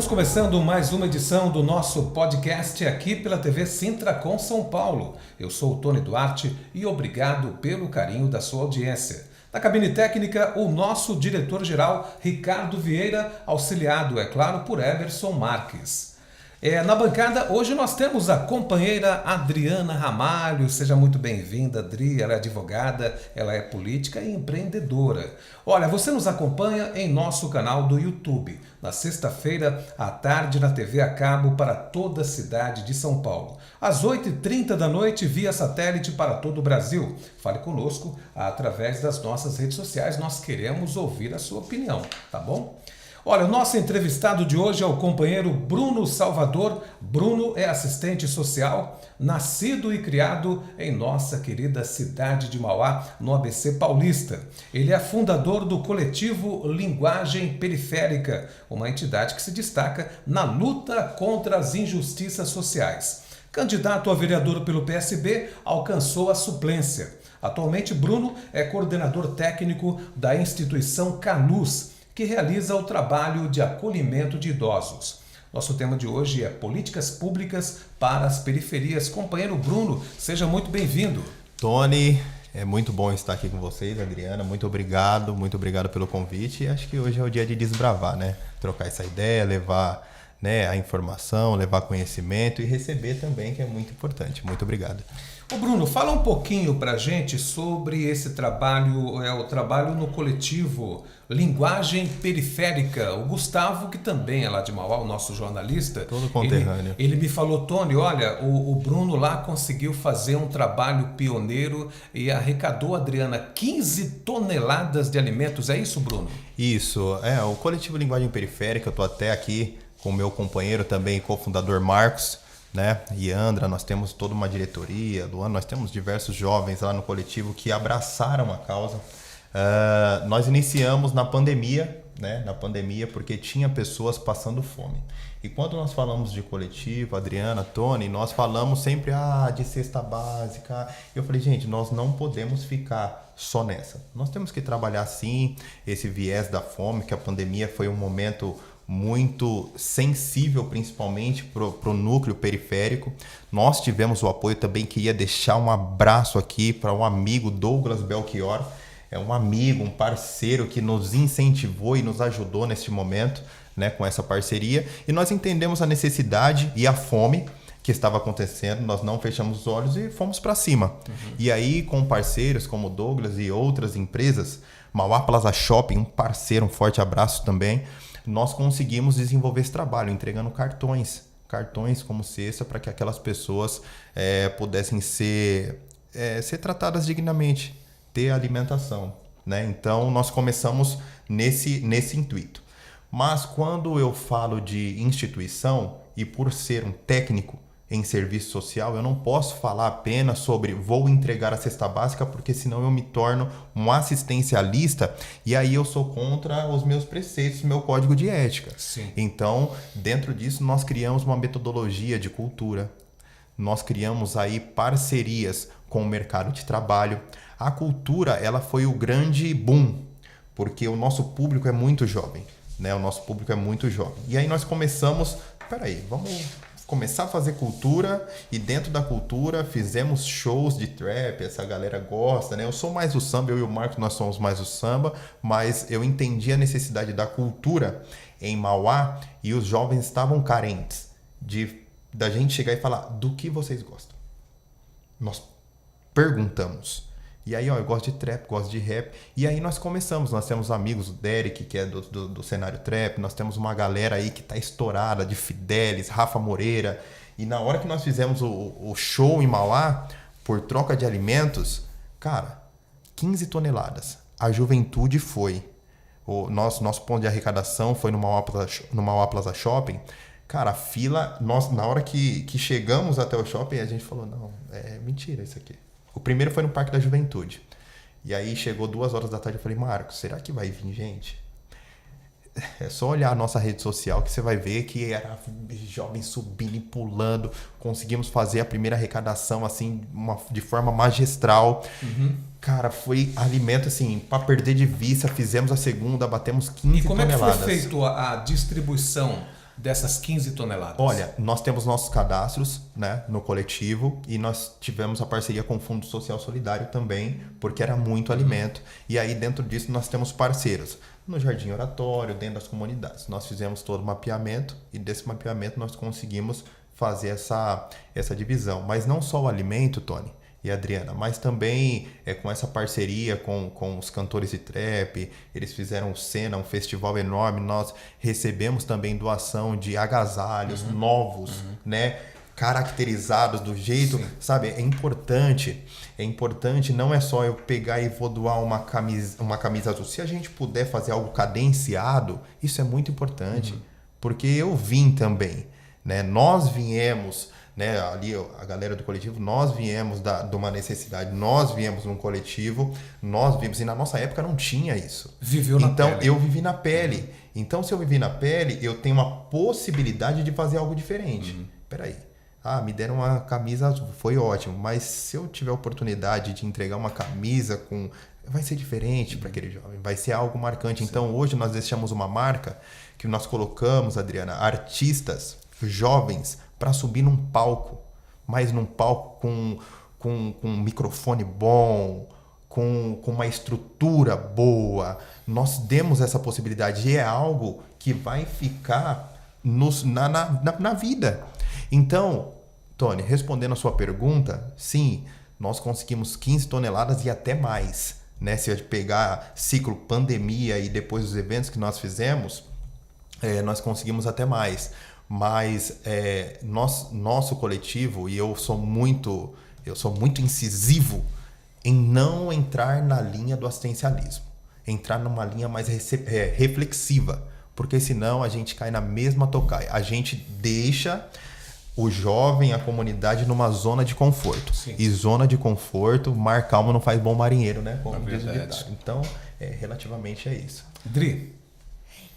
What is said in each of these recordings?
Estamos começando mais uma edição do nosso podcast aqui pela TV Sintra com São Paulo. Eu sou o Tony Duarte e obrigado pelo carinho da sua audiência. Na cabine técnica, o nosso diretor-geral Ricardo Vieira, auxiliado, é claro, por Emerson Marques. Na bancada, hoje nós temos a companheira Adriana Ramalho. Seja muito bem-vinda, Adri. Ela é advogada, ela é política e empreendedora. Olha, você nos acompanha em nosso canal do YouTube, na sexta-feira à tarde na TV a cabo para toda a cidade de São Paulo. Às 8h30 da noite, via satélite para todo o Brasil. Fale conosco através das nossas redes sociais. Nós queremos ouvir a sua opinião, tá bom? Olha, o nosso entrevistado de hoje é o companheiro Bruno Salvador. Bruno é assistente social, nascido e criado em nossa querida cidade de Mauá, no ABC Paulista. Ele é fundador do coletivo Linguagem Periférica, uma entidade que se destaca na luta contra as injustiças sociais. Candidato a vereador pelo PSB, alcançou a suplência. Atualmente, Bruno é coordenador técnico da instituição Canus, que realiza o trabalho de acolhimento de idosos. Nosso tema de hoje é políticas públicas para as periferias. Companheiro Bruno, seja muito bem-vindo. Tony, é muito bom estar aqui com vocês, Adriana. Muito obrigado pelo convite. E acho que hoje é o dia de desbravar, né? Trocar essa ideia, levar, né, a informação, levar conhecimento e receber também, que é muito importante. Muito obrigado. Ô Bruno, fala um pouquinho pra gente sobre esse trabalho, o trabalho no coletivo Linguagem Periférica. O Gustavo, que também é lá de Mauá, o nosso jornalista, todo conterrâneo. Ele me falou, Tony, olha, o Bruno lá conseguiu fazer um trabalho pioneiro e arrecadou, Adriana, 15 toneladas de alimentos. É isso, Bruno? Isso, o coletivo Linguagem Periférica. Eu tô até aqui com o meu companheiro também, cofundador Marcos, né? E Andra, nós temos toda uma diretoria, Luana, nós temos diversos jovens lá no coletivo que abraçaram a causa. Nós iniciamos na pandemia, né? Na pandemia, porque tinha pessoas passando fome. E quando nós falamos de coletivo, Adriana, Tony, nós falamos sempre de cesta básica. Eu falei, gente, nós não podemos ficar só nessa. Nós temos que trabalhar sim esse viés da fome, que a pandemia foi um momento muito sensível, principalmente para o núcleo periférico. Nós tivemos o apoio também, queria deixar um abraço aqui para um amigo, Douglas Belchior. É um amigo, um parceiro que nos incentivou e nos ajudou neste momento, né, com essa parceria. E nós entendemos a necessidade e a fome que estava acontecendo, nós não fechamos os olhos e fomos para cima. Uhum. E aí, com parceiros como Douglas e outras empresas, Mauá Plaza Shopping, um parceiro, um forte abraço também, nós conseguimos desenvolver esse trabalho, entregando cartões como cesta, para que aquelas pessoas pudessem ser tratadas dignamente, ter alimentação, né? Então, nós começamos nesse intuito. Mas quando eu falo de instituição, e por ser um técnico em serviço social, eu não posso falar apenas sobre vou entregar a cesta básica, porque senão eu me torno um assistencialista e aí eu sou contra os meus preceitos, meu código de ética. Sim. Então, dentro disso, nós criamos uma metodologia de cultura, nós criamos aí parcerias com o mercado de trabalho. A cultura, ela foi o grande boom, porque o nosso público é muito jovem, né? O nosso público é muito jovem. E aí nós começamos, vamos começar a fazer cultura, e dentro da cultura fizemos shows de trap, essa galera gosta, né? Eu sou mais do samba, eu e o Marcos, nós somos mais do samba, mas eu entendi a necessidade da cultura em Mauá e os jovens estavam carentes da gente chegar e falar do que vocês gostam. Nós perguntamos. E aí, eu gosto de trap, gosto de rap. E aí nós começamos. Nós temos amigos, o Derek, que é do cenário trap. Nós temos uma galera aí que tá estourada, de Fidelis, Rafa Moreira. E na hora que nós fizemos o show em Mauá, por troca de alimentos, cara, 15 toneladas. A juventude foi. O nosso ponto de arrecadação foi no Mauá Plaza Shopping. Cara, a fila, na hora que chegamos até o shopping, a gente falou, não, é mentira isso aqui. O primeiro foi no Parque da Juventude. E aí chegou 2h da tarde, eu falei, Marcos, será que vai vir gente? É só olhar a nossa rede social que você vai ver que era jovens subindo e pulando. Conseguimos fazer a primeira arrecadação assim, de forma magistral. Uhum. Cara, foi alimento assim, para perder de vista. Fizemos a segunda, batemos 15 toneladas. E como é que foi feito a distribuição dessas 15 toneladas? Olha, nós temos nossos cadastros, né, no coletivo, e nós tivemos a parceria com o Fundo Social Solidário também, porque era muito alimento. E aí dentro disso nós temos parceiros no Jardim Oratório, dentro das comunidades. Nós fizemos todo o mapeamento e desse mapeamento nós conseguimos fazer essa divisão. Mas não só o alimento, Tony e Adriana, mas também com essa parceria com os cantores de trap. Eles fizeram o Cena, um festival enorme. Nós recebemos também doação de agasalhos novos, né, caracterizados do jeito, sabe? É importante, não é só eu pegar e vou doar uma camisa azul. Se a gente puder fazer algo cadenciado, isso é muito importante, porque eu vim também, né? Nós viemos, né, ali a galera do coletivo, nós viemos de uma necessidade, nós viemos num coletivo, nós vimos, e na nossa época não tinha isso. Viveu na então, pele. Eu vivi na pele. Então, se eu vivi na pele, eu tenho uma possibilidade de fazer algo diferente. Peraí. Me deram uma camisa azul, foi ótimo, mas se eu tiver a oportunidade de entregar uma camisa vai ser diferente para aquele jovem, vai ser algo marcante. Sim. Então, hoje nós deixamos uma marca que nós colocamos, Adriana, artistas jovens para subir num palco, mas num palco com um microfone bom, com uma estrutura boa. Nós demos essa possibilidade e é algo que vai ficar na vida. Então, Tony, respondendo a sua pergunta, sim, nós conseguimos 15 toneladas e até mais, né? Se a gente pegar ciclo pandemia e depois os eventos que nós fizemos, nós conseguimos até mais. Mas nosso coletivo, e eu sou muito incisivo em não entrar na linha do assistencialismo, entrar numa linha mais reflexiva, porque senão a gente cai na mesma tocaia. A gente deixa o jovem, a comunidade, numa zona de conforto. Sim. E zona de conforto, mar calmo não faz bom marinheiro, né? Como diz o ditado. Então, relativamente é isso. Dri?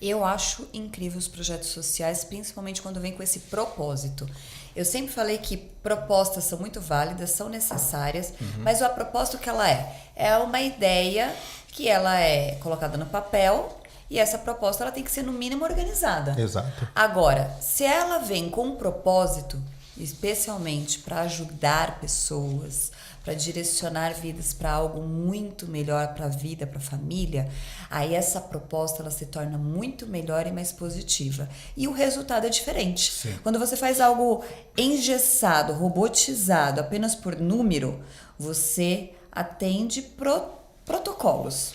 Eu acho incrível os projetos sociais, principalmente quando vem com esse propósito. Eu sempre falei que propostas são muito válidas, são necessárias, mas a proposta que ela é uma ideia que ela é colocada no papel. E essa proposta ela tem que ser no mínimo organizada. Exato. Agora, se ela vem com um propósito, especialmente para ajudar pessoas, para direcionar vidas para algo muito melhor para a vida, para a família, aí essa proposta ela se torna muito melhor e mais positiva. E o resultado é diferente. Sim. Quando você faz algo engessado, robotizado, apenas por número, você atende protocolos.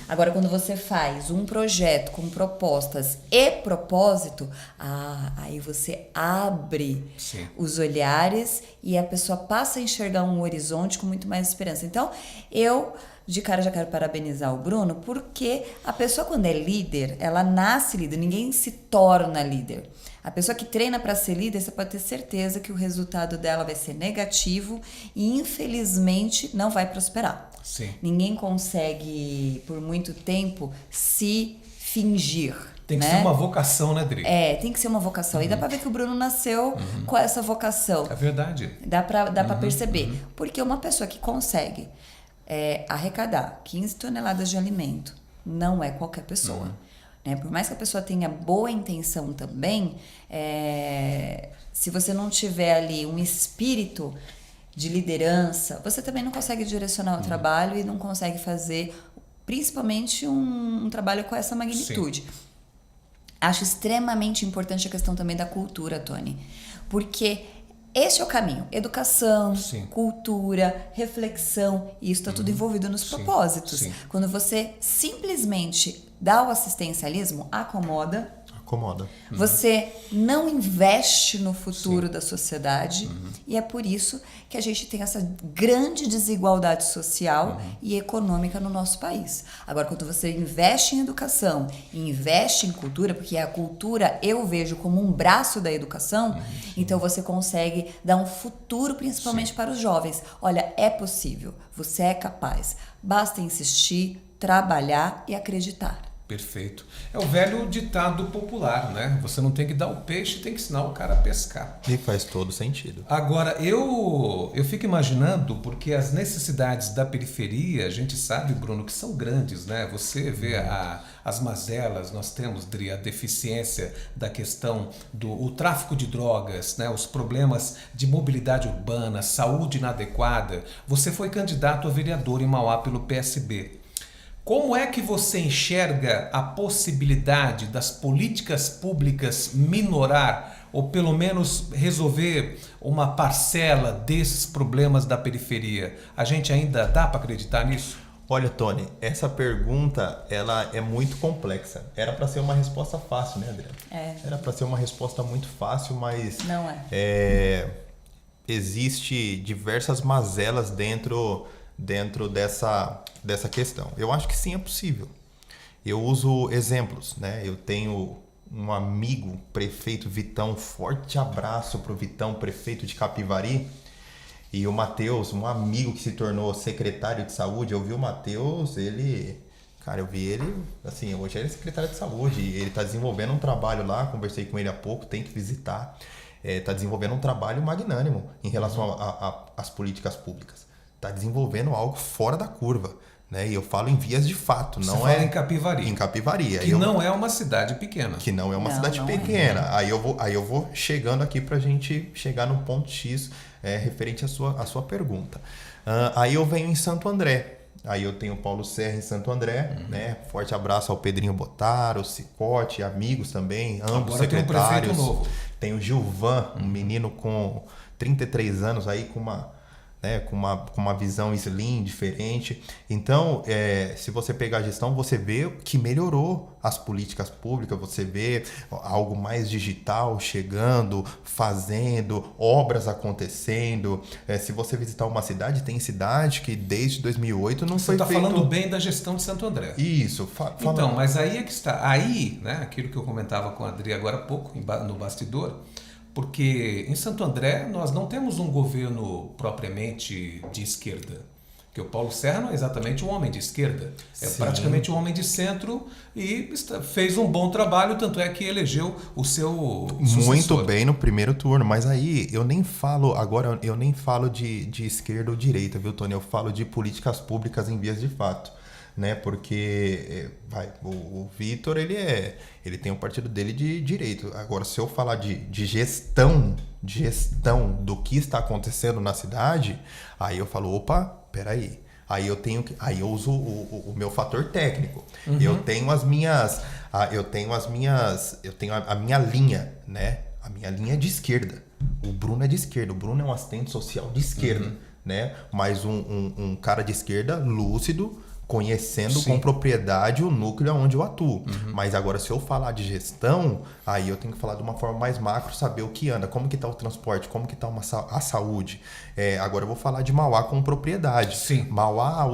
Agora, quando você faz um projeto com propostas e propósito, aí você abre os olhares e a pessoa passa a enxergar um horizonte com muito mais esperança. Então, eu de cara já quero parabenizar o Bruno, porque a pessoa quando é líder, ela nasce líder, ninguém se torna líder. A pessoa que treina para ser líder, você pode ter certeza que o resultado dela vai ser negativo e, infelizmente, não vai prosperar. Sim. Ninguém consegue, por muito tempo, se fingir. Tem que ser uma vocação, né, Dri? Tem que ser uma vocação. E dá pra ver que o Bruno nasceu com essa vocação. É verdade. Dá pra perceber. Porque uma pessoa que consegue arrecadar 15 toneladas de alimento não é qualquer pessoa. Né? Por mais que a pessoa tenha boa intenção também, se você não tiver ali um espírito de liderança, você também não consegue direcionar o trabalho e não consegue fazer, principalmente, um trabalho com essa magnitude. Sim. Acho extremamente importante a questão também da cultura, Tony, porque esse é o caminho. Educação, cultura, reflexão, e isso está tudo envolvido nos propósitos. Sim. Quando você simplesmente dá o assistencialismo, acomoda. Você não investe no futuro da sociedade e é por isso que a gente tem essa grande desigualdade social e econômica no nosso país. Agora, quando você investe em educação e investe em cultura, porque a cultura eu vejo como um braço da educação, então você consegue dar um futuro principalmente para os jovens. Olha, é possível, você é capaz, basta insistir, trabalhar e acreditar. Perfeito. É o velho ditado popular, né? Você não tem que dar o peixe, tem que ensinar o cara a pescar. E faz todo sentido. Agora, eu fico imaginando, porque as necessidades da periferia, a gente sabe, Bruno, que são grandes, né? Você vê as mazelas, nós temos, Dri, a deficiência da questão do tráfico de drogas, né? Os problemas de mobilidade urbana, saúde inadequada. Você foi candidato a vereador em Mauá pelo PSB. Como é que você enxerga a possibilidade das políticas públicas minorar ou pelo menos resolver uma parcela desses problemas da periferia? A gente ainda dá para acreditar nisso? Olha, Tony, essa pergunta ela é muito complexa. Era para ser uma resposta fácil, né, Adriana? Era para ser uma resposta muito fácil, mas não é. Existe diversas mazelas dentro dessa questão. Eu acho que sim, é possível. Eu uso exemplos, né? Eu tenho um amigo, prefeito Vitão, forte abraço pro Vitão, prefeito de Capivari, e o Matheus, um amigo que se tornou secretário de saúde. Eu vi o Matheus, eu vi ele, assim, hoje ele é secretário de saúde, ele está desenvolvendo um trabalho lá, conversei com ele há pouco, tem que visitar, está desenvolvendo um trabalho magnânimo em relação às políticas públicas. Está desenvolvendo algo fora da curva, né? E eu falo em vias de fato, não fala em Capivari. Em Capivari. Que não é uma cidade pequena. Que não é uma cidade pequena. É. Aí eu vou chegando aqui para a gente chegar no ponto X referente à sua pergunta. Aí eu venho em Santo André. Aí eu tenho o Paulo Serra em Santo André, né? Forte abraço ao Pedrinho Botaro, Cicote, amigos também, ambos agora secretários. Tem um prefeito novo. Tem o Gilvan, um menino com 33 anos aí com uma visão slim, diferente. Então, se você pegar a gestão, você vê que melhorou as políticas públicas, você vê algo mais digital chegando, fazendo, obras acontecendo. Se você visitar uma cidade, tem cidade que desde 2008 não foi feito... Você está falando bem da gestão de Santo André. Isso. Então, mas aí é que está. Aí, né, aquilo que eu comentava com a Adri agora há pouco, no bastidor, porque em Santo André nós não temos um governo propriamente de esquerda. Porque o Paulo Serra não é exatamente um homem de esquerda. É Sim. praticamente um homem de centro e fez um bom trabalho, tanto é que elegeu o seu sucessor. Muito bem no primeiro turno, mas aí eu nem falo de esquerda ou direita, viu, Tony? Eu falo de políticas públicas em vias de fato. Né? Porque o Vitor ele tem o partido dele de direito. Agora, se eu falar de gestão do que está acontecendo na cidade, aí eu falo, opa, peraí. Aí eu uso o meu fator técnico. Uhum. Eu tenho a minha linha, né? A minha linha é de esquerda. O Bruno é de esquerda. O Bruno é um assistente social de esquerda, né? Mas um cara de esquerda lúcido, conhecendo com propriedade o núcleo onde eu atuo. Mas agora, se eu falar de gestão, aí eu tenho que falar de uma forma mais macro, saber o que anda, como que está o transporte, como que está a saúde. Agora eu vou falar de Mauá com propriedade. Sim. Mauá,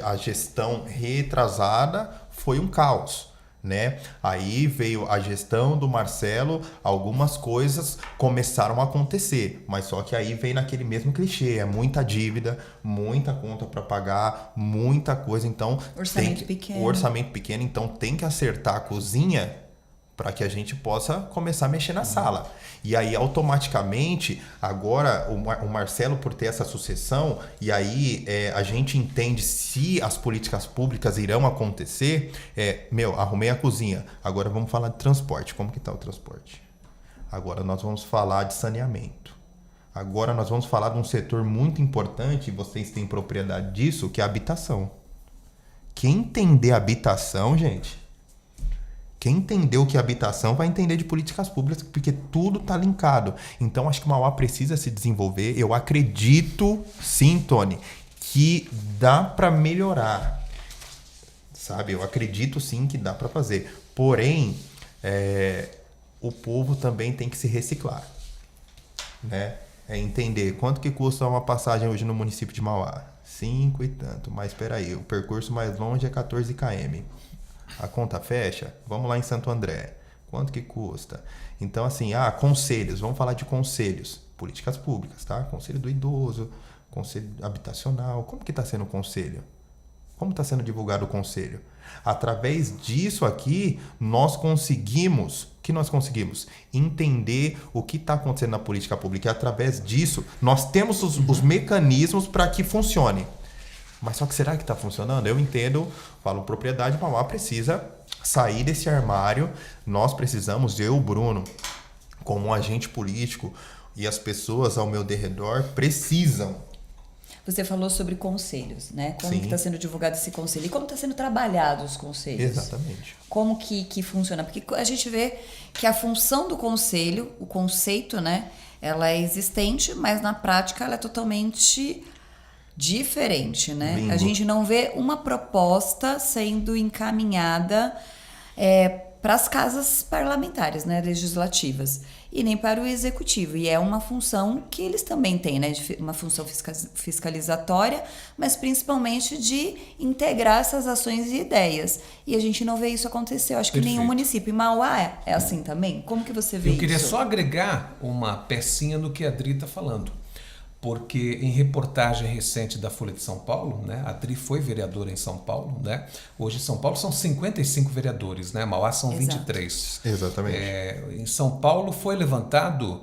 a gestão retrasada foi um caos. Né? Aí veio a gestão do Marcelo, algumas coisas começaram a acontecer, mas só que aí vem naquele mesmo clichê, é muita dívida, muita conta para pagar, muita coisa, então orçamento pequeno, então tem que acertar a cozinha para que a gente possa começar a mexer na sala. E aí, automaticamente, agora, o Marcelo, por ter essa sucessão, e aí a gente entende se as políticas públicas irão acontecer, arrumei a cozinha, agora vamos falar de transporte. Como que está o transporte? Agora nós vamos falar de saneamento. Agora nós vamos falar de um setor muito importante, e vocês têm propriedade disso, que é a habitação. Quem entender habitação, gente... Quem entendeu o que é habitação vai entender de políticas públicas, porque tudo está linkado. Então, acho que Mauá precisa se desenvolver. Eu acredito, sim, Tony, que dá para melhorar. Sabe? Eu acredito, sim, que dá para fazer. Porém, o povo também tem que se reciclar. Né? Entender quanto que custa uma passagem hoje no município de Mauá. 5 e tanto. Mas espera aí, o percurso mais longe é 14 km. A conta fecha? Vamos lá em Santo André. Quanto que custa? Então, assim, conselhos. Vamos falar de conselhos. Políticas públicas, tá? Conselho do idoso, conselho habitacional. Como que está sendo o conselho? Como está sendo divulgado o conselho? Através disso aqui, nós conseguimos... O que nós conseguimos? Entender o que está acontecendo na política pública. E através disso, nós temos os mecanismos para que funcione. Mas só que será que está funcionando? Eu entendo, falo propriedade, Mauá precisa sair desse armário. Nós precisamos, eu, Bruno, como um agente político, e as pessoas ao meu derredor precisam. Você falou sobre conselhos, né? Como que está sendo divulgado esse conselho? E como está sendo trabalhado os conselhos? Exatamente. Como que funciona? Porque a gente vê que a função do conselho, o conceito, né? Ela é existente, mas na prática ela é totalmente diferente, né? Bingo. A gente não vê uma proposta sendo encaminhada para as casas parlamentares, né, legislativas, e nem para o executivo. E é uma função que eles também têm, né, uma função fiscalizatória, mas principalmente de integrar essas ações e ideias. E a gente não vê isso acontecer. Eu acho que nenhum município. Em Mauá é assim também? Como que você vê isso? Eu queria só agregar uma pecinha no que a Adri está falando. Porque em reportagem recente da Folha de São Paulo, né, a Adri foi vereadora em São Paulo, né? Hoje em São Paulo são 55 vereadores, né? Mauá são 23. Exatamente. Em São Paulo foi levantado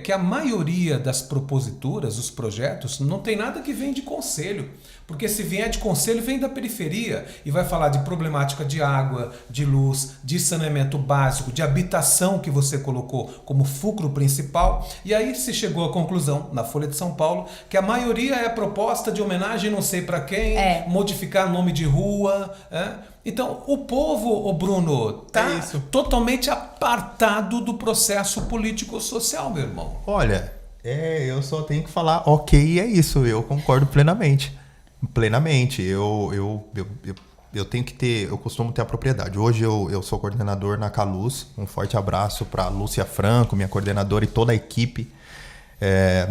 que a maioria das proposituras, os projetos, não tem nada que vem de conselho. Porque se vier de conselho, vem da periferia e vai falar de problemática de água, de luz, de saneamento básico, de habitação que você colocou como fulcro principal. E aí se chegou à conclusão, na Folha de São Paulo, que a maioria é proposta de homenagem não sei para quem, modificar nome de rua. Então, o povo, o Bruno, está totalmente apartado do processo político-social, meu irmão. Olha, eu só tenho que falar, ok, é isso, eu concordo plenamente. Plenamente. Eu tenho que ter, eu costumo ter a propriedade. Hoje eu sou coordenador na Caluz. Um forte abraço para Lúcia Franco, minha coordenadora, e toda a equipe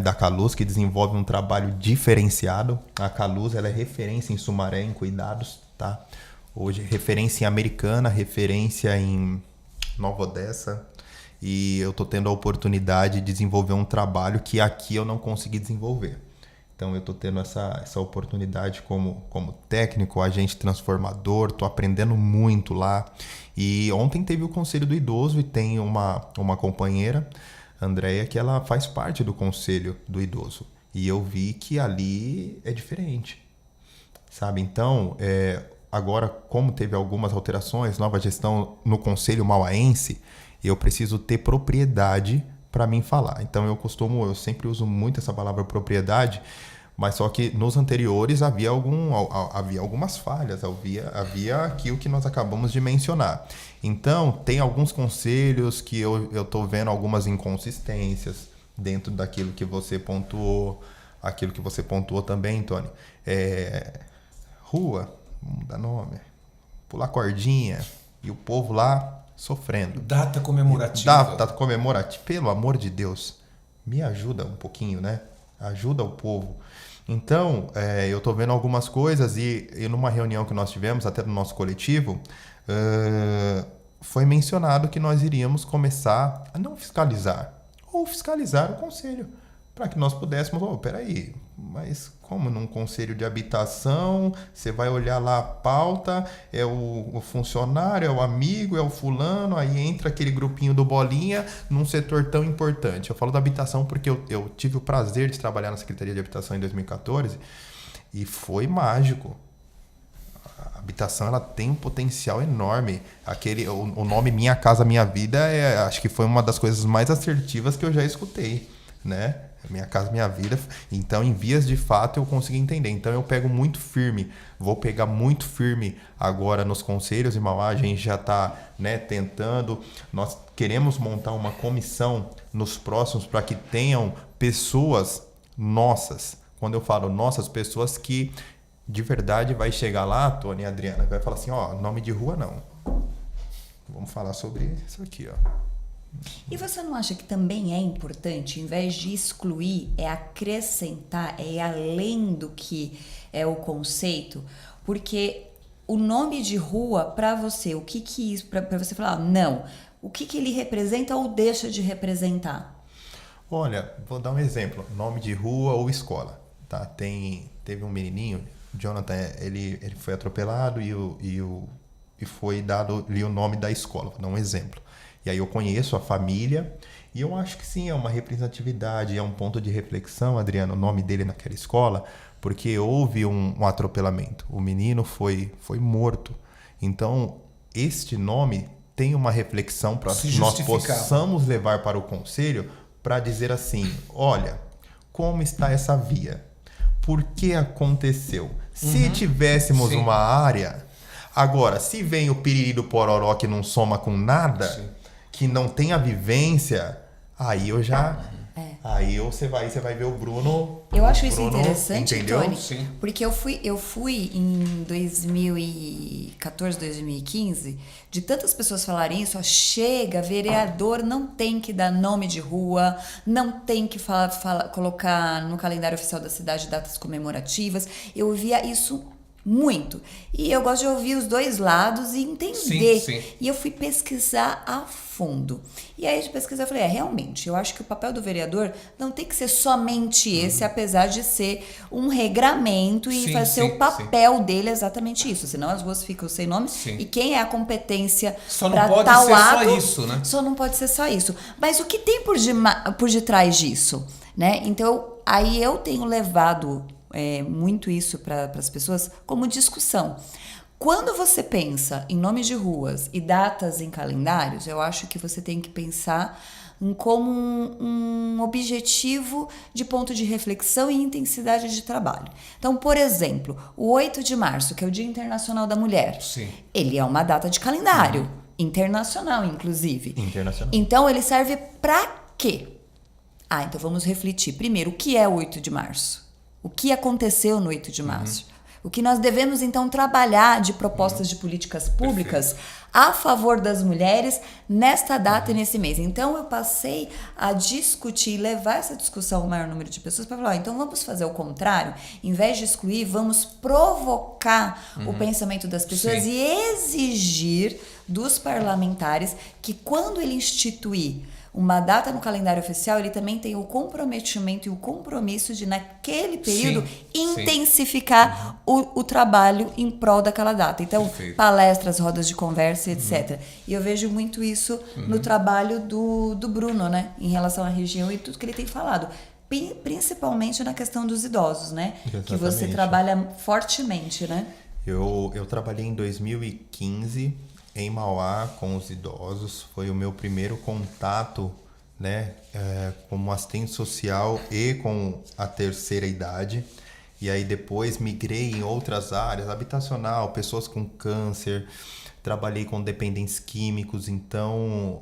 da Caluz, que desenvolve um trabalho diferenciado. A Caluz, ela é referência em Sumaré, em cuidados, tá? Hoje, referência em Americana, referência em Nova Odessa. E eu tô tendo a oportunidade de desenvolver um trabalho que aqui eu não consegui desenvolver. Então, eu estou tendo essa oportunidade como técnico, agente transformador, estou aprendendo muito lá. E ontem teve o Conselho do Idoso e tem uma companheira, Andréia, que ela faz parte do Conselho do Idoso. E eu vi que ali é diferente, sabe? Então, agora, como teve algumas alterações, nova gestão no Conselho Mauaense, eu preciso ter propriedade para mim falar. Então, eu sempre uso muito essa palavra propriedade, mas só que nos anteriores havia algumas falhas, havia aquilo que nós acabamos de mencionar. Então, tem alguns conselhos que eu estou vendo algumas inconsistências dentro daquilo que você pontuou, aquilo que você pontuou também, Tony. Rua, vamos dar nome, pular cordinha, e o povo lá sofrendo. Data comemorativa. Data comemorativa, pelo amor de Deus, me ajuda um pouquinho, né? Ajuda o povo. Então, eu estou vendo algumas coisas e numa reunião que nós tivemos, até no nosso coletivo, foi mencionado que nós iríamos começar a não fiscalizar, ou fiscalizar o conselho, para que nós pudéssemos, peraí, mas como num conselho de habitação, você vai olhar lá a pauta, é o funcionário, é o amigo, é o fulano, aí entra aquele grupinho do Bolinha num setor tão importante. Eu falo da habitação porque eu tive o prazer de trabalhar na Secretaria de Habitação em 2014 e foi mágico. A habitação, ela tem um potencial enorme. O nome Minha Casa Minha Vida acho que foi uma das coisas mais assertivas que eu já escutei, né? Minha Casa Minha Vida. Então, em vias de fato, eu consegui entender. Então, eu pego muito firme. Vou pegar muito firme agora nos conselhos em Mauá. A gente já está, né, tentando. Nós queremos montar uma comissão nos próximos para que tenham pessoas nossas. Quando eu falo nossas, pessoas que de verdade vai chegar lá, Tony e Adriana, vai falar assim, nome de rua não. Vamos falar sobre isso aqui, E você não acha que também é importante, em vez de excluir, acrescentar, além do que é o conceito? Porque o nome de rua, para você, o que isso, para você falar, não, o que ele representa ou deixa de representar? Olha, vou dar um exemplo, nome de rua ou escola, tá? Teve um menininho, Jonathan, ele foi atropelado e o e foi dado ali o nome da escola, vou dar um exemplo. E aí eu conheço a família e eu acho que sim, é uma representatividade, é um ponto de reflexão, Adriano, o nome dele naquela escola, porque houve um atropelamento. O menino foi morto. Então, este nome tem uma reflexão para que nós possamos levar para o conselho para dizer assim, olha, como está essa via? Por que aconteceu? Se tivéssemos uma área... Agora, se vem o piriri do pororó que não soma com nada, que não tem a vivência, aí eu já... Aí você vai ver o Bruno... Eu acho isso interessante, entendeu? Tony, porque eu fui em 2014, 2015, de tantas pessoas falarem isso, ó, chega, vereador não tem que dar nome de rua, não tem que colocar no calendário oficial da cidade datas comemorativas. Eu ouvia isso muito. E eu gosto de ouvir os dois lados e entender. Sim. E eu fui pesquisar a fundo. E aí de pesquisar eu falei, realmente, eu acho que o papel do vereador não tem que ser somente esse, apesar de ser um regramento e fazer o papel dele é exatamente isso. Senão as ruas ficam sem nome. E quem é a competência para tal ato... Só não pode ser só isso, né? Só não pode ser só isso. Mas o que tem por detrás disso? Né? Então, aí eu tenho levado... muito isso para as pessoas como discussão. Quando você pensa em nomes de ruas e datas em calendários, eu acho que você tem que pensar como um objetivo de ponto de reflexão e intensidade de trabalho. Então, por exemplo, o 8 de março, que é o Dia Internacional da Mulher, ele é uma data de calendário, internacional, inclusive. Internacional. Então, ele serve para quê? Então vamos refletir. Primeiro, o que é o 8 de março? O que aconteceu no 8 de março? O que nós devemos, então, trabalhar de propostas de políticas públicas a favor das mulheres nesta data e nesse mês. Então, eu passei a discutir, levar essa discussão ao maior número de pessoas para falar, então vamos fazer o contrário, em vez de excluir, vamos provocar o pensamento das pessoas e exigir dos parlamentares que quando ele instituir uma data no calendário oficial, ele também tem o comprometimento e o compromisso de, naquele período, intensificar o trabalho em prol daquela data. Então, palestras, rodas de conversa, etc. E eu vejo muito isso no trabalho do Bruno, né? Em relação à região e tudo que ele tem falado. Principalmente na questão dos idosos, né? Exatamente. Que você trabalha fortemente, né? Eu trabalhei em 2015... em Mauá com os idosos, foi o meu primeiro contato, né, como assistente social e com a terceira idade. E aí depois migrei em outras áreas, habitacional, pessoas com câncer, trabalhei com dependentes químicos, então,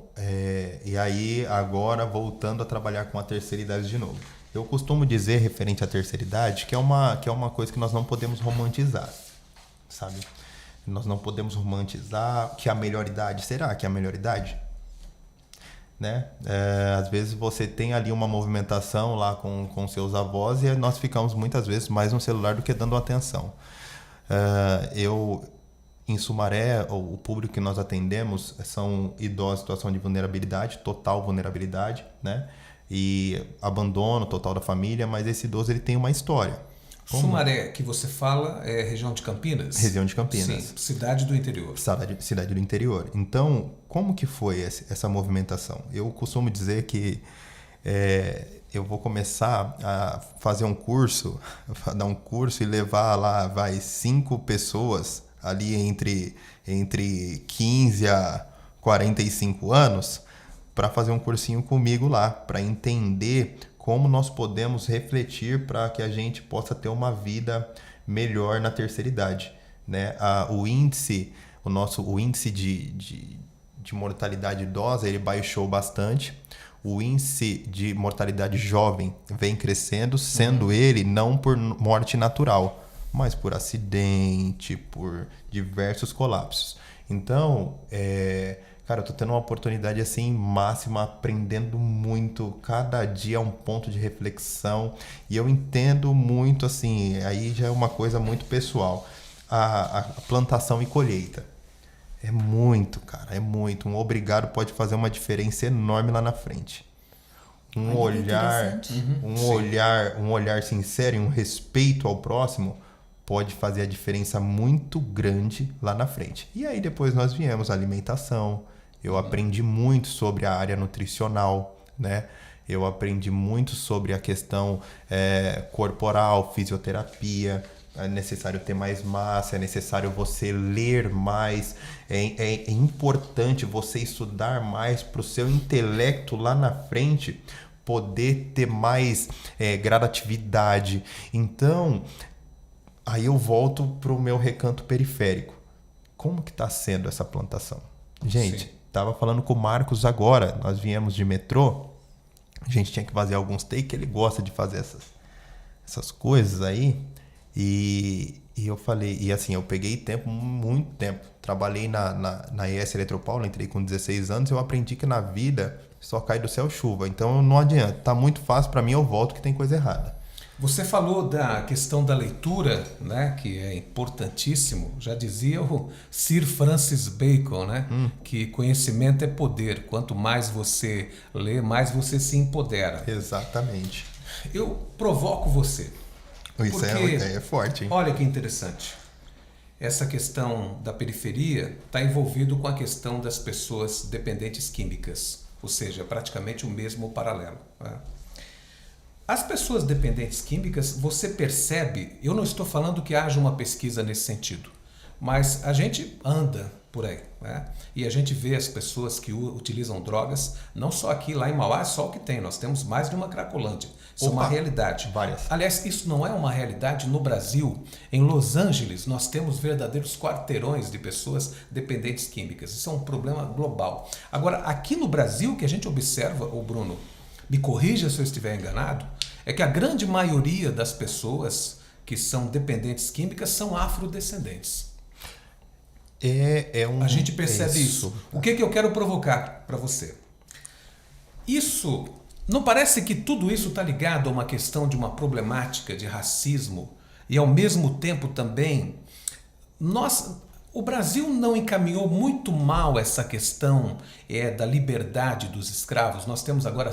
e aí agora voltando a trabalhar com a terceira idade de novo. Eu costumo dizer, referente à terceira idade, que é uma coisa que nós não podemos romantizar, sabe? Nós não podemos romantizar que a melhor idade. Será que é a melhor idade? Né? Às vezes você tem ali uma movimentação lá com seus avós e nós ficamos muitas vezes mais no celular do que dando atenção. Em Sumaré, o público que nós atendemos são idosos em situação de vulnerabilidade, total vulnerabilidade, né? E abandono total da família, mas esse idoso ele tem uma história. Sumaré, que você fala, é região de Campinas? Região de Campinas. Sim, cidade do interior. Cidade do interior. Então, como que foi essa movimentação? Eu costumo dizer que eu vou começar a fazer um curso, dar um curso e levar lá, 5 pessoas ali entre 15 a 45 anos para fazer um cursinho comigo lá, para entender como nós podemos refletir para que a gente possa ter uma vida melhor na terceira idade, né? O índice de mortalidade idosa ele baixou bastante. O índice de mortalidade jovem vem crescendo, sendo ele não por morte natural, mas por acidente, por diversos colapsos. Então, cara, eu tô tendo uma oportunidade assim máxima, aprendendo muito. Cada dia é um ponto de reflexão e eu entendo muito assim, aí já é uma coisa muito pessoal. A plantação e colheita. É muito, cara, é muito. Um obrigado pode fazer uma diferença enorme lá na frente. Um olhar sincero e um respeito ao próximo pode fazer a diferença muito grande lá na frente. E aí depois nós viemos a alimentação. Eu aprendi muito sobre a área nutricional, né? Eu aprendi muito sobre a questão corporal, fisioterapia. É necessário ter mais massa, é necessário você ler mais, é importante você estudar mais para o seu intelecto lá na frente poder ter mais gradatividade. Então, aí eu volto para o meu recanto periférico. Como que está sendo essa plantação? Gente, estava falando com o Marcos agora, nós viemos de metrô, a gente tinha que fazer alguns takes, ele gosta de fazer essas coisas aí. E eu falei, e assim, eu peguei tempo, muito tempo. Trabalhei na ES Eletropaulo, entrei com 16 anos, eu aprendi que na vida só cai do céu chuva. Então não adianta, tá muito fácil para mim, eu volto que tem coisa errada. Você falou da questão da leitura, né, que é importantíssimo. Já dizia o Sir Francis Bacon, né, que conhecimento é poder. Quanto mais você lê, mais você se empodera. Exatamente. Eu provoco você. Isso é forte, hein? Olha que interessante. Essa questão da periferia está envolvido com a questão das pessoas dependentes químicas, ou seja, praticamente o mesmo paralelo, né? As pessoas dependentes químicas, você percebe, eu não estou falando que haja uma pesquisa nesse sentido, mas a gente anda por aí, né? E a gente vê as pessoas que utilizam drogas, não só aqui, lá em Mauá, é só o que tem, nós temos mais de uma Cracolândia. Isso é uma realidade. Várias. Aliás, isso não é uma realidade no Brasil. Em Los Angeles, nós temos verdadeiros quarteirões de pessoas dependentes químicas. Isso é um problema global. Agora, aqui no Brasil, que a gente observa, ô Bruno, me corrija se eu estiver enganado, é que a grande maioria das pessoas que são dependentes químicas são afrodescendentes. A gente percebe isso. O que eu quero provocar para você? Isso, não parece que tudo isso está ligado a uma questão de uma problemática de racismo e ao mesmo tempo também o Brasil não encaminhou muito mal essa questão da liberdade dos escravos. Nós temos agora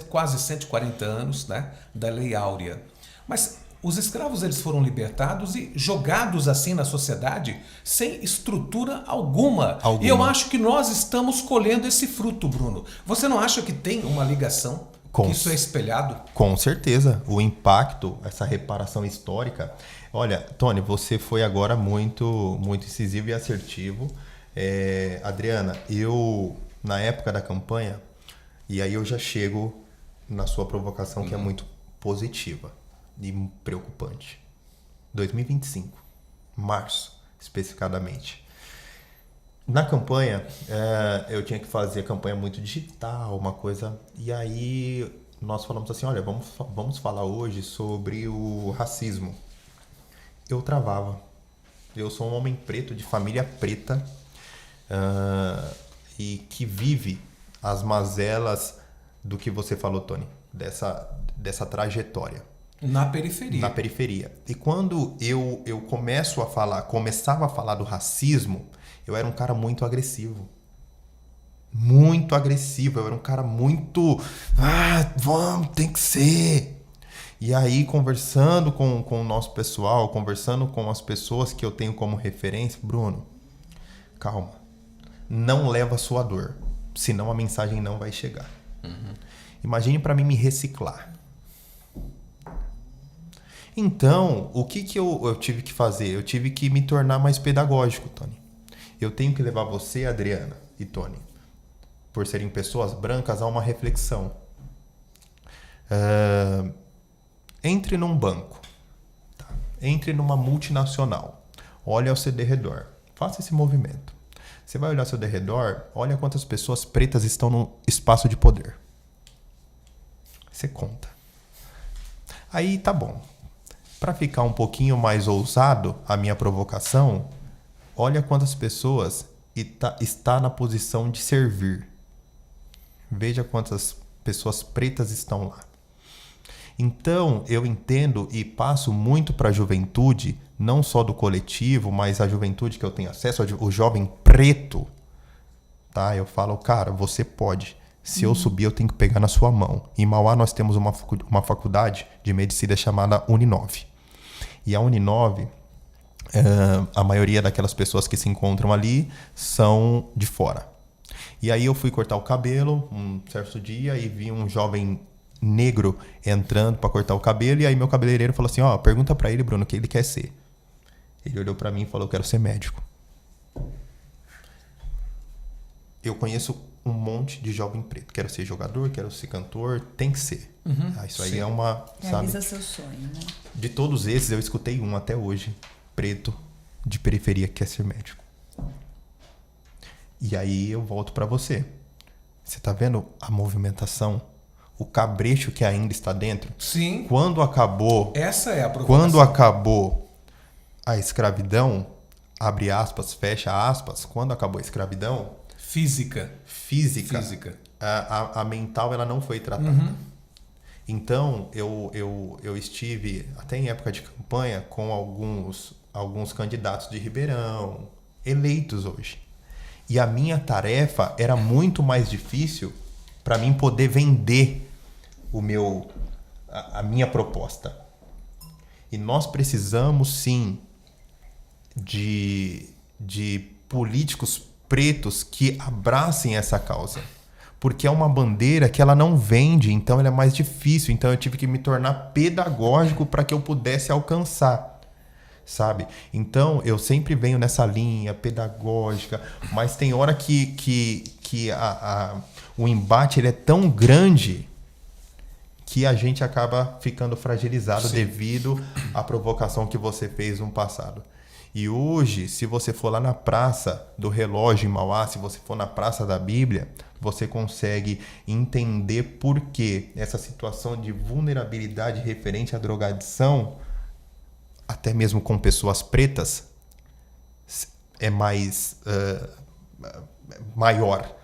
quase 140 anos, né, da Lei Áurea. Mas os escravos eles foram libertados e jogados assim na sociedade sem estrutura alguma. E eu acho que nós estamos colhendo esse fruto, Bruno. Você não acha que tem uma ligação? Que isso é espelhado? Com certeza. O impacto, essa reparação histórica. Olha, Tony, você foi agora muito, muito incisivo e assertivo. Adriana, eu, na época da campanha, e aí eu já chego na sua provocação, que é muito positiva e preocupante. 2025, março, especificadamente. Na campanha, eu tinha que fazer campanha muito digital, uma coisa... E aí nós falamos assim, olha, vamos falar hoje sobre o racismo. Eu travava. Eu sou um homem preto, de família preta, e que vive as mazelas do que você falou, Tony, dessa trajetória. Na periferia. Na periferia. E quando eu começava a falar do racismo, eu era um cara muito agressivo. Muito agressivo. Eu era um cara muito... vamos, tem que ser. E aí, conversando com o nosso pessoal, conversando com as pessoas que eu tenho como referência, Bruno, calma. Não leva a sua dor. Senão a mensagem não vai chegar. Imagine para mim me reciclar. Então, o que eu tive que fazer? Eu tive que me tornar mais pedagógico, Tony. Eu tenho que levar você, Adriana e Tony, por serem pessoas brancas, a uma reflexão. Entre num banco, tá? Entre numa multinacional, olha ao seu derredor, faça esse movimento. Você vai olhar ao seu derredor, olha quantas pessoas pretas estão no espaço de poder. Você conta. Aí tá bom. Para ficar um pouquinho mais ousado, a minha provocação, olha quantas pessoas está na posição de servir. Veja quantas pessoas pretas estão lá. Então, eu entendo e passo muito para a juventude, não só do coletivo, mas a juventude que eu tenho acesso, o jovem preto. Tá? Eu falo, cara, você pode. Se eu subir, eu tenho que pegar na sua mão. Em Mauá, nós temos uma faculdade de medicina chamada Uninove. E a Uninove, a maioria daquelas pessoas que se encontram ali são de fora. E aí eu fui cortar o cabelo um certo dia e vi um jovem negro entrando para cortar o cabelo. E aí meu cabeleireiro falou assim, pergunta para ele, Bruno, o que ele quer ser. Ele olhou para mim e falou, eu quero ser médico. Eu conheço um monte de jovem preto. Quero ser jogador, quero ser cantor, tem que ser. Isso aí é uma... Realiza seu sonho, né? De todos esses, eu escutei um até hoje, preto, de periferia, que quer ser médico. E aí eu volto para você. Você tá vendo a movimentação? O cabrecho que ainda está dentro? Sim. Quando acabou... Essa é a provocação. Quando acabou a escravidão, abre aspas, fecha aspas, quando acabou a escravidão... Física. A mental, ela não foi tratada. Então, eu estive, até em época de campanha, com alguns candidatos de Ribeirão, eleitos hoje. E a minha tarefa era muito mais difícil para mim poder vender a minha proposta. E nós precisamos, sim, de políticos pretos que abracem essa causa. Porque é uma bandeira que ela não vende, então ela é mais difícil. Então eu tive que me tornar pedagógico para que eu pudesse alcançar, sabe? Então eu sempre venho nessa linha pedagógica, mas tem hora que o embate ele é tão grande que a gente acaba ficando fragilizado devido à provocação que você fez no passado. E hoje, se você for lá na Praça do Relógio em Mauá, se você for na Praça da Bíblia, você consegue entender por que essa situação de vulnerabilidade referente à drogadição, até mesmo com pessoas pretas, é mais maior.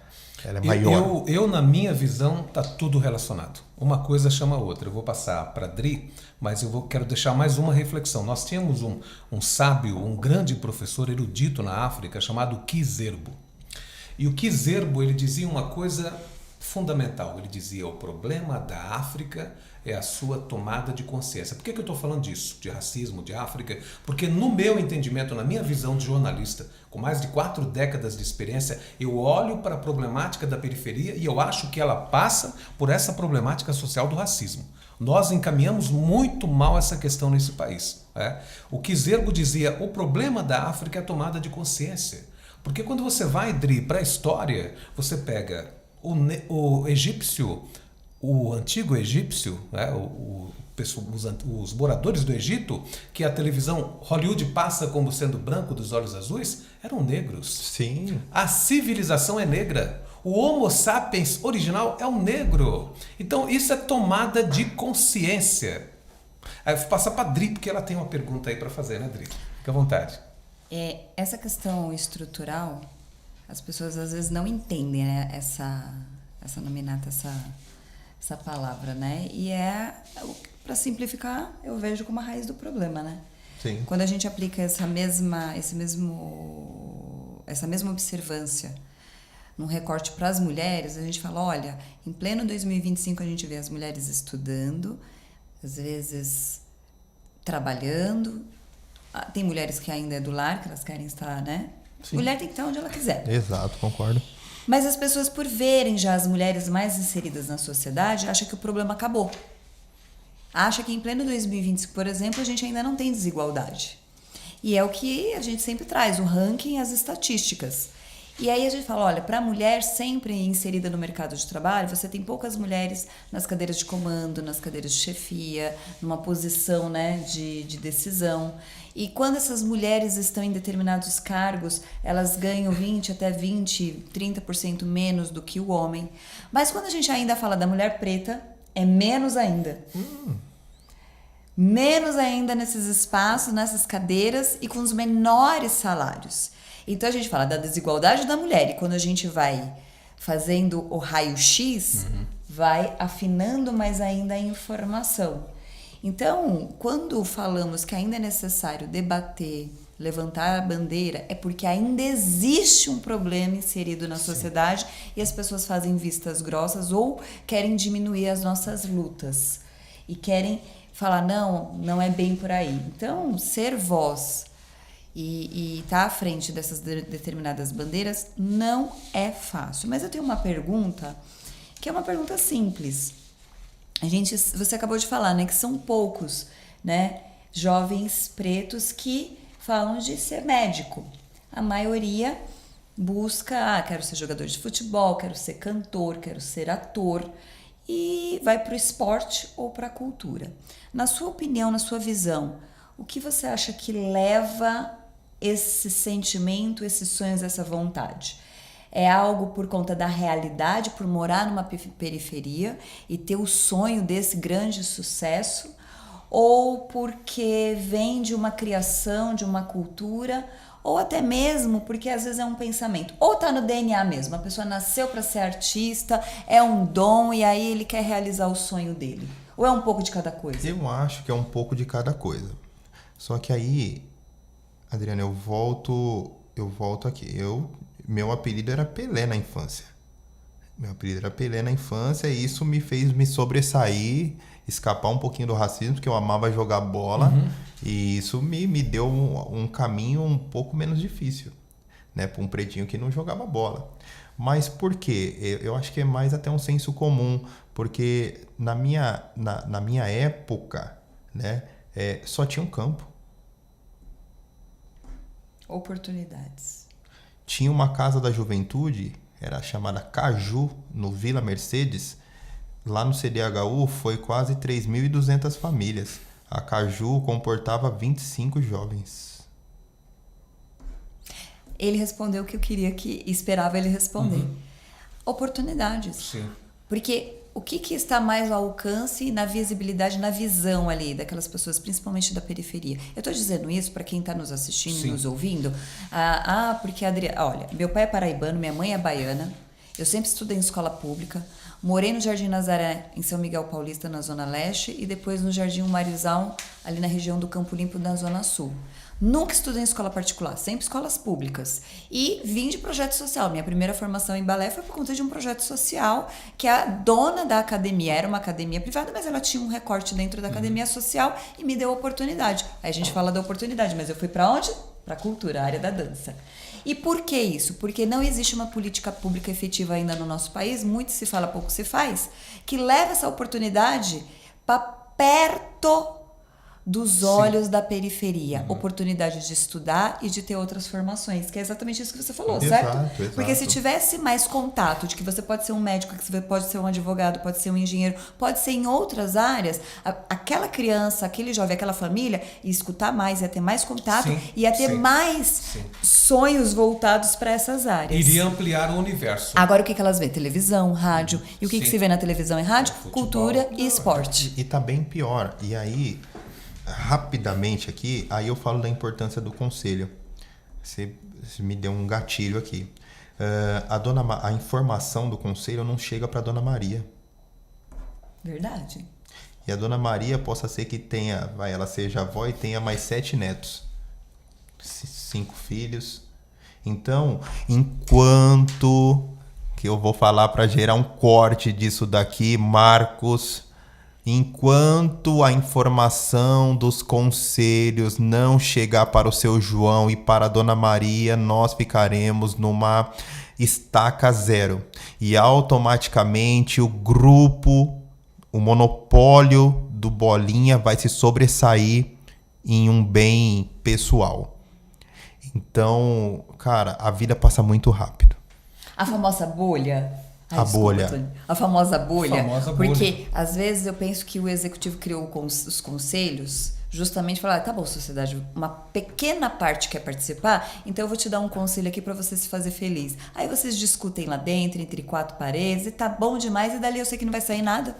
Ela é maior. Eu, na minha visão, tá tudo relacionado. Uma coisa chama a outra. Eu vou passar para a Dri, mas quero deixar mais uma reflexão. Nós tínhamos um sábio, um grande professor erudito na África chamado Kizerbo. E o Kizerbo, ele dizia uma coisa fundamental. Ele dizia, o problema da África é a sua tomada de consciência. Por que eu estou falando disso? De racismo, de África? Porque no meu entendimento, na minha visão de jornalista, com mais de 4 décadas de experiência, eu olho para a problemática da periferia e eu acho que ela passa por essa problemática social do racismo. Nós encaminhamos muito mal essa questão nesse país. O Kizerbo dizia, o problema da África é a tomada de consciência. Porque quando você vai, Dri, para a história, você pega o egípcio, o antigo egípcio, os moradores do Egito, que a televisão Hollywood passa como sendo branco dos olhos azuis, eram negros. Sim. A civilização é negra. O Homo sapiens original é um negro. Então isso é tomada de consciência. Aí eu vou passar para a Dri, porque ela tem uma pergunta aí para fazer, né, Dri? Fica à vontade. Essa questão estrutural, as pessoas às vezes não entendem, né, essa nominata, essa palavra, né? E para simplificar, eu vejo como a raiz do problema, né? Sim. Quando a gente aplica essa mesma observância num recorte para as mulheres, a gente fala, olha, em pleno 2025 a gente vê as mulheres estudando, às vezes trabalhando. Tem mulheres que ainda é do lar, que elas querem estar, né? Sim. Mulher tem que estar onde ela quiser. Exato, concordo. Mas as pessoas, por verem já as mulheres mais inseridas na sociedade, acham que o problema acabou. Acha que em pleno 2025, por exemplo, a gente ainda não tem desigualdade. E é o que a gente sempre traz, o ranking e as estatísticas. E aí a gente fala, olha, para a mulher sempre inserida no mercado de trabalho, você tem poucas mulheres nas cadeiras de comando, nas cadeiras de chefia, numa posição, né, de decisão. E quando essas mulheres estão em determinados cargos, elas ganham 20 até 20, 30% menos do que o homem. Mas quando a gente ainda fala da mulher preta, é menos ainda. Menos ainda nesses espaços, nessas cadeiras e com os menores salários. Então a gente fala da desigualdade da mulher e quando a gente vai fazendo o raio-x, vai afinando mais ainda a informação. Então, quando falamos que ainda é necessário debater, levantar a bandeira, é porque ainda existe um problema inserido na sociedade e as pessoas fazem vistas grossas ou querem diminuir as nossas lutas. e querem falar, não é bem por aí. Então, ser voz e tá à frente dessas determinadas bandeiras não é fácil. Mas eu tenho uma pergunta, que é uma pergunta simples. Você acabou de falar, né, que são poucos, né, jovens pretos que falam de ser médico. A maioria busca, quero ser jogador de futebol, quero ser cantor, quero ser ator, e vai para o esporte ou para a cultura. Na sua opinião, na sua visão, o que você acha que leva esse sentimento, esses sonhos, essa vontade? É algo por conta da realidade, por morar numa periferia e ter o sonho desse grande sucesso, ou porque vem de uma criação, de uma cultura, ou até mesmo porque às vezes é um pensamento, ou tá no DNA mesmo, a pessoa nasceu para ser artista, é um dom e aí ele quer realizar o sonho dele, ou é um pouco de cada coisa? Eu acho que é um pouco de cada coisa. Só que aí, Adriana, eu volto aqui. Meu apelido era Pelé na infância. E isso me fez me sobressair, escapar um pouquinho do racismo, porque eu amava jogar bola. E isso me deu um caminho um pouco menos difícil, né, para um pretinho que não jogava bola. Mas por quê? Eu acho que é mais até um senso comum, porque na minha época, né, só tinha um campo. Oportunidades. Tinha uma casa da juventude, era chamada Caju, no Vila Mercedes. Lá no CDHU foi quase 3.200 famílias. A Caju comportava 25 jovens. Ele respondeu o que eu queria esperava ele responder. Oportunidades. Sim. Porque o que está mais ao alcance, na visibilidade, na visão ali daquelas pessoas, principalmente da periferia? Eu estou dizendo isso para quem está nos assistindo, Sim. nos ouvindo. Porque olha, meu pai é paraibano, minha mãe é baiana. Eu sempre estudei em escola pública. Morei no Jardim Nazaré, em São Miguel Paulista, na Zona Leste, e depois no Jardim Marizal, ali na região do Campo Limpo, na Zona Sul. Nunca estudei em escola particular, sempre escolas públicas. E vim de projeto social. Minha primeira formação em balé foi por conta de um projeto social que a dona da academia, era uma academia privada, mas ela tinha um recorte dentro da academia social e me deu oportunidade. Aí a gente fala da oportunidade, mas eu fui para onde? Para a cultura, a área da dança. E por que isso? Porque não existe uma política pública efetiva ainda no nosso país, muito se fala, pouco se faz, que leva essa oportunidade para perto dos olhos da periferia. Oportunidade de estudar e de ter outras formações, que é exatamente isso que você falou, certo? Exato. Porque se tivesse mais contato de que você pode ser um médico, que você pode ser um advogado, pode ser um engenheiro, pode ser em outras áreas, aquela criança, aquele jovem, aquela família ia escutar mais, ia ter mais contato, ia ter mais sonhos voltados para essas áreas. Iria ampliar o universo. Agora o que elas vê? Televisão, rádio. E o que se vê na televisão e rádio? Futebol. Cultura e esporte. E tá bem pior. E aí, rapidamente aqui, aí eu falo da importância do conselho. Você me deu um gatilho aqui. A informação do conselho não chega para a Dona Maria. Verdade. E a Dona Maria possa ser que tenha, ela seja avó e tenha mais 7 netos. 5 filhos. Então, enquanto que eu vou falar para gerar um corte disso daqui, Marcos, enquanto a informação dos conselhos não chegar para o seu João e para a Dona Maria, nós ficaremos numa estaca zero. E automaticamente o grupo, o monopólio do Bolinha vai se sobressair em um bem pessoal. Então, cara, a vida passa muito rápido. A famosa bolha. A bolha. Tony. A famosa bolha. Porque, bolha. às vezes, eu penso que o executivo criou os conselhos justamente para falar, tá bom, sociedade, uma pequena parte quer participar, então eu vou te dar um conselho aqui para você se fazer feliz. Aí vocês discutem lá dentro, entre 4 paredes, e tá bom demais, e dali eu sei que não vai sair nada.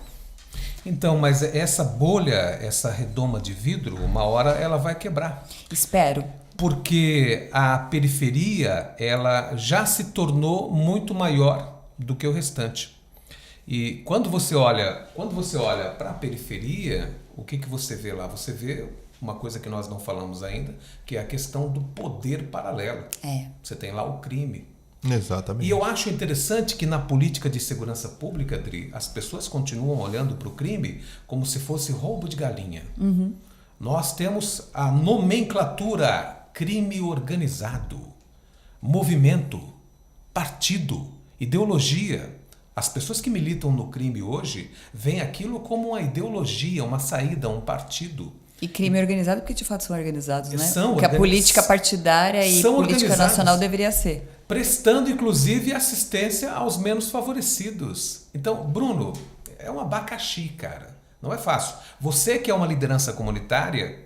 Então, mas essa bolha, essa redoma de vidro, uma hora ela vai quebrar. Espero. Porque a periferia, ela já se tornou muito maior do que o restante. E quando você olha para a periferia, o que você vê lá? Você vê uma coisa que nós não falamos ainda, que é a questão do poder paralelo. Você tem lá o crime. Exatamente. E eu acho interessante que na política de segurança pública, Adri, as pessoas continuam olhando para o crime como se fosse roubo de galinha. Nós temos a nomenclatura crime organizado, movimento, partido, ideologia. As pessoas que militam no crime hoje veem aquilo como uma ideologia, uma saída, um partido. E crime organizado, porque de fato são organizados, né? São Porque a política partidária e são política organizados. nacional deveria ser. Prestando, inclusive, assistência aos menos favorecidos. Então, Bruno, é um abacaxi, cara. Não é fácil. Você que é uma liderança comunitária,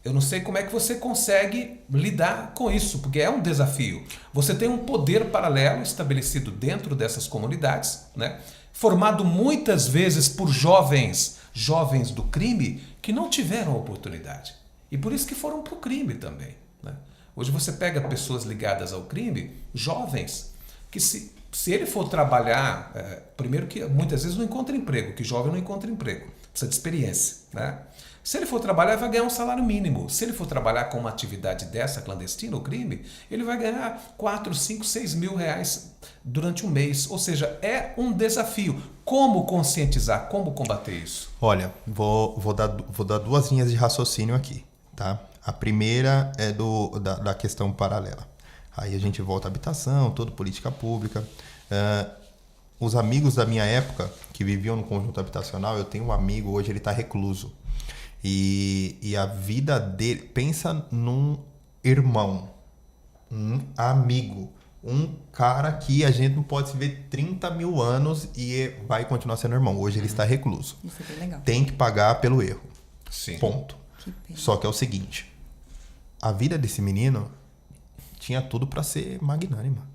eu não sei como é que você consegue lidar com isso, porque é um desafio. Você tem um poder paralelo estabelecido dentro dessas comunidades, né? Formado muitas vezes por jovens do crime que não tiveram oportunidade. E por isso que foram para o crime também, né? Hoje você pega pessoas ligadas ao crime, jovens, que se ele for trabalhar, primeiro que muitas vezes não encontra emprego, que jovem não encontra emprego, precisa de experiência, né? Se ele for trabalhar, vai ganhar um salário mínimo. Se ele for trabalhar com uma atividade dessa, clandestina, o crime, ele vai ganhar 4, 5, 6 mil reais durante um mês. Ou seja, é um desafio. Como conscientizar, como combater isso? Olha, vou dar duas linhas de raciocínio aqui, tá? A primeira é da questão paralela. Aí a gente volta à habitação, toda política pública. Os amigos da minha época, que viviam no conjunto habitacional, eu tenho um amigo, hoje ele está recluso. E a vida dele... Pensa num irmão, um amigo, um cara que a gente não pode se ver 30 mil anos e vai continuar sendo irmão. Hoje ele está recluso. Isso é bem legal. Tem que pagar pelo erro. Sim. Ponto. Que pena. Só que é o seguinte, a vida desse menino tinha tudo para ser magnânima.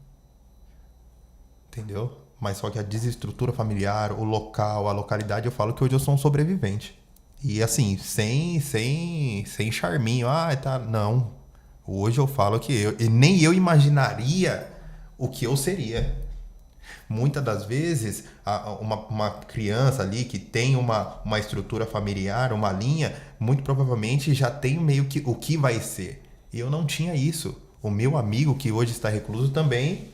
Entendeu? Mas só que a desestrutura familiar, o local, a localidade, eu falo que hoje eu sou um sobrevivente. E assim, sem charminho, tá, não. Hoje eu falo que nem eu imaginaria o que eu seria. Muitas das vezes, uma criança ali que tem uma estrutura familiar, uma linha, muito provavelmente já tem meio que o que vai ser. E eu não tinha isso. O meu amigo, que hoje está recluso também,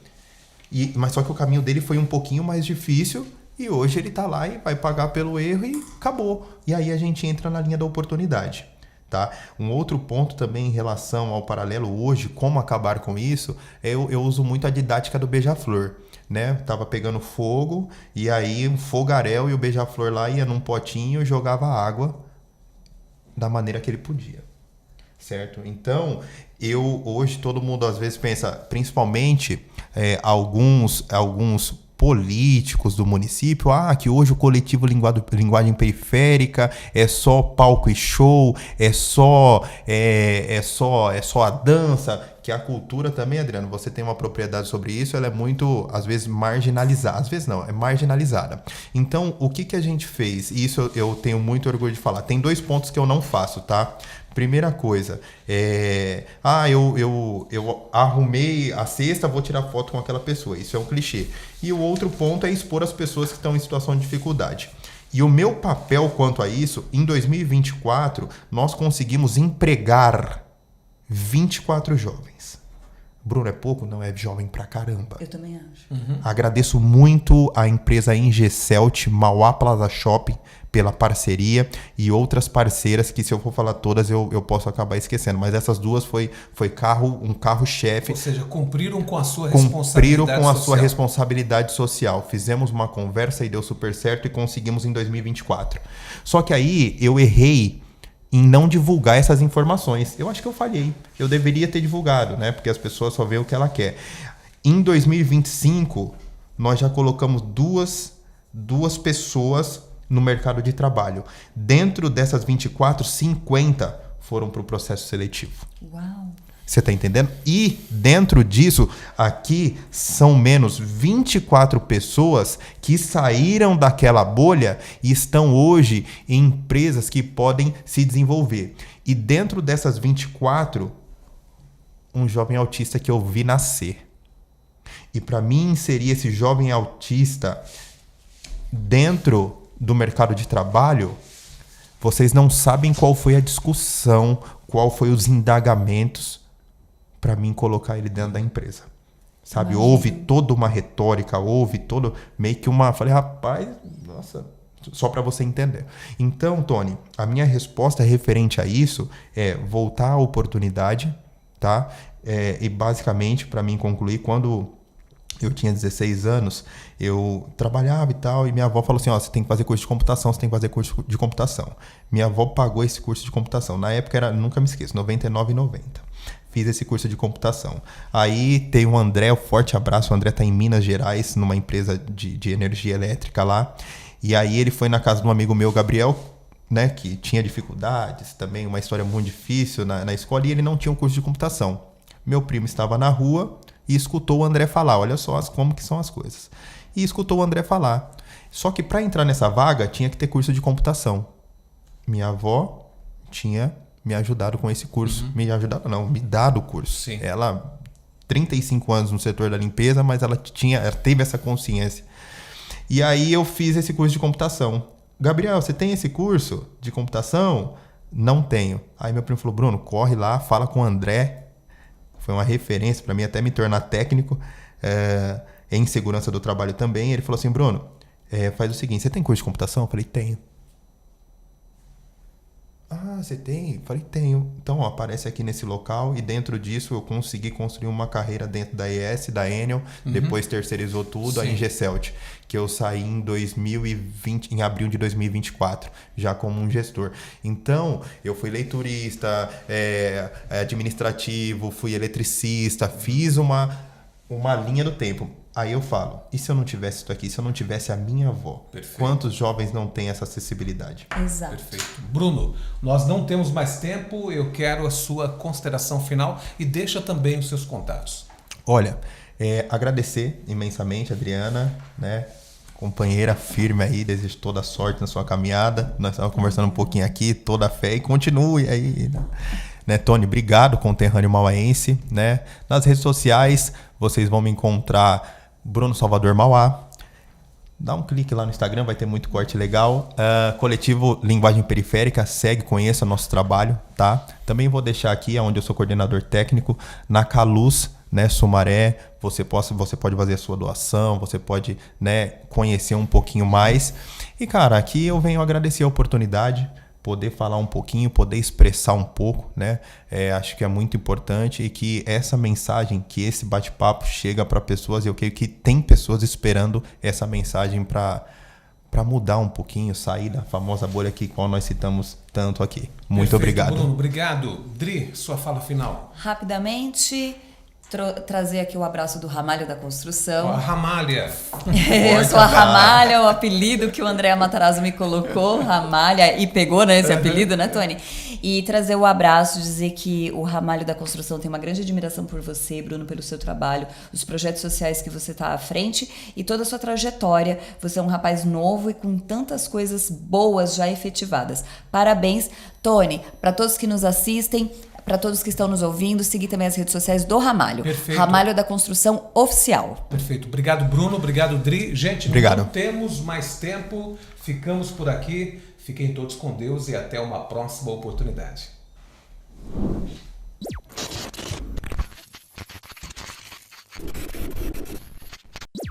mas só que o caminho dele foi um pouquinho mais difícil, e hoje ele está lá e vai pagar pelo erro e acabou. E aí a gente entra na linha da oportunidade. Tá? Um outro ponto também em relação ao paralelo hoje, como acabar com isso, eu uso muito a didática do beija-flor. Né? Tava pegando fogo e aí um fogaréu e o beija-flor lá ia num potinho e jogava água da maneira que ele podia. Certo? Então, hoje todo mundo às vezes pensa, principalmente alguns políticos do município, que hoje o coletivo linguagem periférica é só palco e show, é só a dança, que a cultura também, Adriano, você tem uma propriedade sobre isso, ela é muito, às vezes, marginalizada. Às vezes não, é marginalizada. Então, o que a gente fez? E isso eu tenho muito orgulho de falar. Tem 2 pontos que eu não faço, tá? Primeira coisa, eu arrumei a cesta, vou tirar foto com aquela pessoa. Isso é um clichê. E o outro ponto é expor as pessoas que estão em situação de dificuldade. E o meu papel quanto a isso, em 2024, nós conseguimos empregar 24 jovens. Bruno, é pouco? Não, é jovem pra caramba. Eu também acho. Agradeço muito a empresa Ingecelt, Mauá Plaza Shopping, pela parceria e outras parceiras que, se eu for falar todas, eu posso acabar esquecendo. Mas essas duas foi um carro-chefe. Ou seja, cumpriram com a sua responsabilidade social. Fizemos uma conversa e deu super certo e conseguimos em 2024. Só que aí eu errei em não divulgar essas informações. Eu acho que eu falhei. Eu deveria ter divulgado, né? Porque as pessoas só veem o que ela quer. Em 2025, nós já colocamos duas pessoas no mercado de trabalho. Dentro dessas 24, 50 foram para o processo seletivo. Uau! Você está entendendo? E dentro disso, aqui são menos 24 pessoas que saíram daquela bolha e estão hoje em empresas que podem se desenvolver. E dentro dessas 24, um jovem autista que eu vi nascer. E para mim inserir esse jovem autista dentro do mercado de trabalho, vocês não sabem qual foi a discussão, qual foi os indagamentos para mim colocar ele dentro da empresa. sabe? Imagina. Houve toda uma retórica, houve todo meio que uma... Falei, rapaz, nossa, só para você entender. Então, Tony, a minha resposta referente a isso é voltar à oportunidade, tá? E basicamente, para mim concluir, quando eu tinha 16 anos, eu trabalhava e tal, e minha avó falou assim, ó, você tem que fazer curso de computação, você tem que fazer curso de computação. Minha avó pagou esse curso de computação. Na época era, nunca me esqueço, R$ 99,90. Fiz esse curso de computação. Aí tem o André, um forte abraço. O André está em Minas Gerais, numa empresa de energia elétrica lá. E aí ele foi na casa de um amigo meu, Gabriel, né, que tinha dificuldades, também uma história muito difícil na escola, e ele não tinha um curso de computação. Meu primo estava na rua e escutou o André falar, olha só como que são as coisas. E escutou o André falar. Só que para entrar nessa vaga tinha que ter curso de computação. Minha avó tinha me ajudado com esse curso. Me ajudado não, me dado o curso. Sim. Ela, 35 anos no setor da limpeza, mas ela teve essa consciência. E aí eu fiz esse curso de computação. Gabriel, você tem esse curso de computação? Não tenho. Aí meu primo falou, Bruno, corre lá, fala com o André. Foi uma referência para mim até me tornar técnico em segurança do trabalho também. Ele falou assim, Bruno, faz o seguinte, você tem curso de computação? Eu falei, tenho. Ah, você tem? Eu falei, tenho. Então, ó, aparece aqui nesse local e dentro disso eu consegui construir uma carreira dentro da ES, da Enel, depois terceirizou tudo, a Ingecelt, que eu saí em 2020, em abril de 2024, já como um gestor. Então, eu fui leiturista, administrativo, fui eletricista, fiz uma linha do tempo. Aí eu falo, e se eu não tivesse isso aqui, se eu não tivesse a minha avó? Perfeito. Quantos jovens não têm essa acessibilidade? Exato. Perfeito. Bruno, nós não temos mais tempo, eu quero a sua consideração final e deixa também os seus contatos. Olha, agradecer imensamente a Adriana, né? Companheira firme aí, desejo toda a sorte na sua caminhada. Nós estávamos conversando um pouquinho aqui, toda a fé, e continue aí, né, Tony? Obrigado, conterrâneo mauaense, né? Nas redes sociais, vocês vão me encontrar Bruno Salvador Mauá. Dá um clique lá no Instagram, vai ter muito corte legal. Coletivo Linguagem Periférica, segue, conheça o nosso trabalho, tá? Também vou deixar aqui, onde eu sou coordenador técnico, na Caluz, né, Sumaré. Você pode fazer a sua doação, você pode, né, conhecer um pouquinho mais. E, cara, aqui eu venho agradecer a oportunidade, poder falar um pouquinho, poder expressar um pouco, né? Acho que é muito importante e que essa mensagem, que esse bate-papo chega para pessoas, e eu creio que tem pessoas esperando essa mensagem para mudar um pouquinho, sair da famosa bolha que qual nós citamos tanto aqui. Muito obrigado. Bruno, obrigado. Dri, sua fala final. Rapidamente, trazer aqui o abraço do Ramalho da Construção. A Ramalha. Eu sou a Ramalha, o apelido que o André Matarazzo me colocou, Ramalha, e pegou, né, esse apelido, né, Tony? E trazer o abraço, dizer que o Ramalho da Construção tem uma grande admiração por você, Bruno, pelo seu trabalho, os projetos sociais que você está à frente e toda a sua trajetória. Você é um rapaz novo e com tantas coisas boas já efetivadas. Parabéns, Tony, para todos que nos assistem, para todos que estão nos ouvindo, seguir também as redes sociais do Ramalho. Perfeito. Ramalho da Construção Oficial. Perfeito. Obrigado, Bruno. Obrigado, Dri. Gente, obrigado. Não temos mais tempo. Ficamos por aqui. Fiquem todos com Deus e até uma próxima oportunidade.